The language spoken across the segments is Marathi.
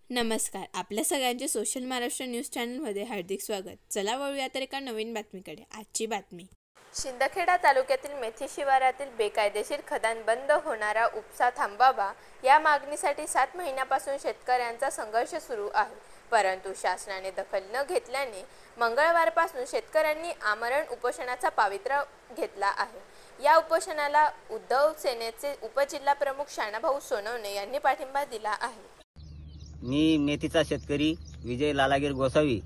नमस्कार, आपल्या सगळ्यांचे सोशल महाराष्ट्र न्यूज चॅनलमध्ये हार्दिक स्वागत। चला वळूया तर एका नवीन बातमीकडे। आजची बातमी, शिंदखेडा तालुक्यातील मेथी शिवारातील बेकायदेशीर खदान बंद होणारा उपसा थांबावा या मागणीसाठी 7 महिन्यापासून शेतकऱ्यांचा संघर्ष सुरू आहे। परंतु शासनाने दखल न घेतल्याने मंगळवारपासून शेतकऱ्यांनी आमरण उपोषणाचा पवित्रा घेतला आहे। या उपोषणाला उद्धव सेनेचे उपजिल्हाप्रमुख शानाभाऊ सोनवणे यांनी पाठिंबा दिला आहे। मी मेथीचा शेतकरी विजय लालागीर गोसावी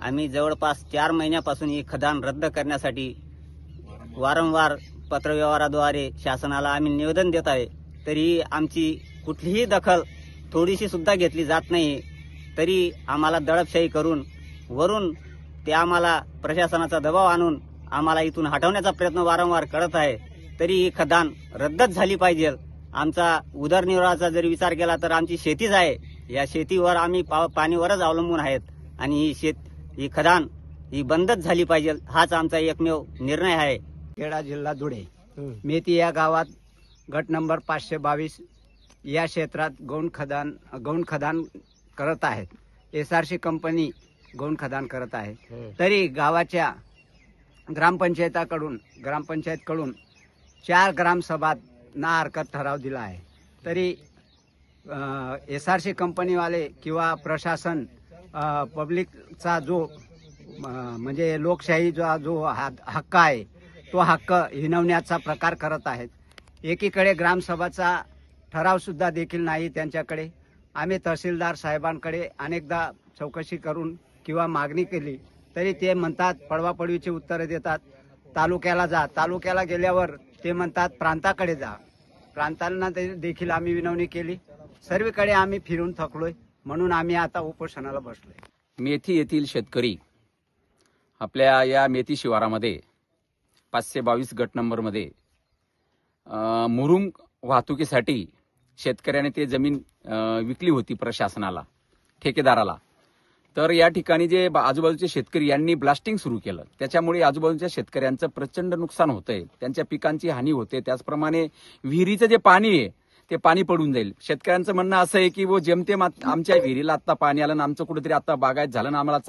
आम्ही जवळपास 4 महिन्यापासून ही खदान रद्द करण्यासाठी वारंवार पत्रव्यवहाराद्वारे शासनाला आम्ही निवेदन देत आहे, तरी आमची कुठलीही दखल थोडीशी सुद्धा घेतली जात नाही। तरी आम्हाला दडपशाही करून वरून ते आम्हाला प्रशासनाचा दबाव आणून आम्हाला इथून हटवण्याचा प्रयत्न वारंवार करत आहे। तरी ही खदान रद्दच झाली पाहिजे। आमचा उदरनिर्वाहाचा जर विचार केला तर आमची शेतीच आहे, या शेतीवर आम्ही पाणीवरच अवलंबून आहेत आणि ही खदान ही बंदच झाली पाहिजे, हाच आमचा एकमेव निर्णय आहे। खेडा जिल्हा धुळे मेथी या गावात गट नंबर 522 या क्षेत्रात गौण खदान करत आहेत। SRC कंपनी गौण खदान करत आहे। तरी गावाच्या ग्रामपंचायतकडून 4 ग्रामसभांना हरकत ठराव दिला आहे। तरी SRC कंपनीवाले किंवा प्रशासन पब्लिकचा जो म्हणजे लोकशाहीचा जो हक्क आहे तो हक्क हिणवण्याचा प्रकार करत आहेत। एकीकडे ग्रामसभाचा ठराव सुद्धा देखील नाही त्यांच्याकडे। आम्ही तहसीलदार साहेबांकडे अनेकदा चौकशी करून किंवा मागणी केली, तरी ते म्हणतात पडवापडवीची उत्तरे देतात। तालुक्याला जा, तालुक्याला गेल्यावर ते म्हणतात प्रांताकडे जा। प्रांतांना देखील आम्ही विनवणी केली, सर्वीकडे आम्ही फिरून थकलोय, म्हणून आम्ही आता उपोषणाला बसलोय। मेथी येथील शेतकरी आपल्या या मेथी शिवारामध्ये 522 गट नंबरमध्ये मुरुम वाहतुकीसाठी शेतकऱ्याने ते जमीन विकली होती प्रशासनाला, ठेकेदाराला। तर या ठिकाणी जे आजूबाजूचे शेतकरी यांनी ब्लास्टिंग सुरू केलं, त्याच्यामुळे आजूबाजूच्या शेतकऱ्यांचं प्रचंड नुकसान होतंय, त्यांच्या पिकांची हानी होते। त्याचप्रमाणे विहिरीचं जे पाणी आहे ते पाणी पडून जाईल। शेतकऱ्यांचं म्हणणं असं आहे की वो जेमतेम आमच्या विहिरीला आता पाणी आलं ना, आमचं कुठेतरी आता बागायत झालं ना, आम्हाला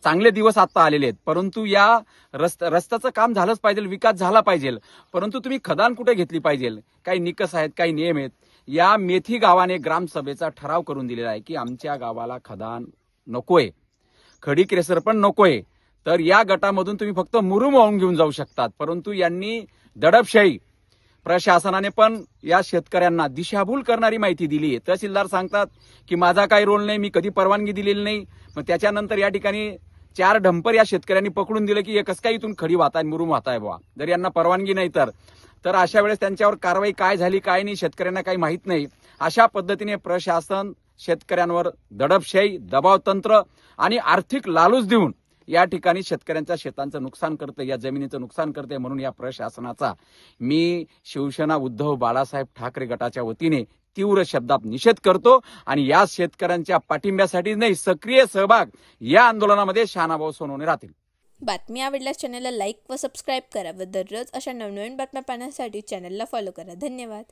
चांगले दिवस आता आलेले आहेत। परंतु या रस्त्याचं काम झालंच पाहिजे, विकास झाला पाहिजे, परंतु तुम्ही खदान कुठे घेतली पाहिजे, काही निकष आहेत, काही नियम आहेत। या मेथी गावाने ग्रामसभेचा ठराव करून दिलेला आहे की आमच्या गावाला खदान नकोय, खडी क्रेसर पण नकोय। तर या गटामधून तुम्ही फक्त मुरुम वाहून घेऊन जाऊ शकतात। परंतु यांनी दडपशाही प्रशासनाने पण या शेतकऱ्यांना दिशाभूल करणारी माहिती दिली आहे। तहसीलदार सांगतात की माझा काही रोल नाही, मी कधी परवानगी दिलेली नाही। मग त्याच्यानंतर या ठिकाणी 4 डंपर या शेतकऱ्यांनी पकडून दिले की हे कसं काय इथून खडी वाहताय, मुरुम वाहताय बुवा, जर यांना परवानगी नाही तर अशा वेळेस त्यांच्यावर कारवाई काय झाली काय नाही शेतकऱ्यांना काही माहित नाही। अशा पद्धतीने प्रशासन शेतकऱ्यांवर दडपशाही, दबावतंत्र आणि आर्थिक लालूच देऊन या ठिकाणी शेतकऱ्यांच्या शेतांचं नुकसान करते, या जमिनीचं नुकसान करते। म्हणून या प्रशासनाचा मी शिवसेना उद्धव बाळासाहेब ठाकरे गटाच्या वतीने तीव्र शब्दात निषेध करतो आणि या शेतकऱ्यांच्या पाठिंब्यासाठी नाही, सक्रिय सहभाग या आंदोलनामध्ये शानाभाऊ सोनवणे राहतील। बातमी आवडल्यास चॅनलला लाईक व सबस्क्राईब करा व दररोज अशा नवनवीन बातम्या पाहण्यासाठी चॅनलला फॉलो करा। धन्यवाद।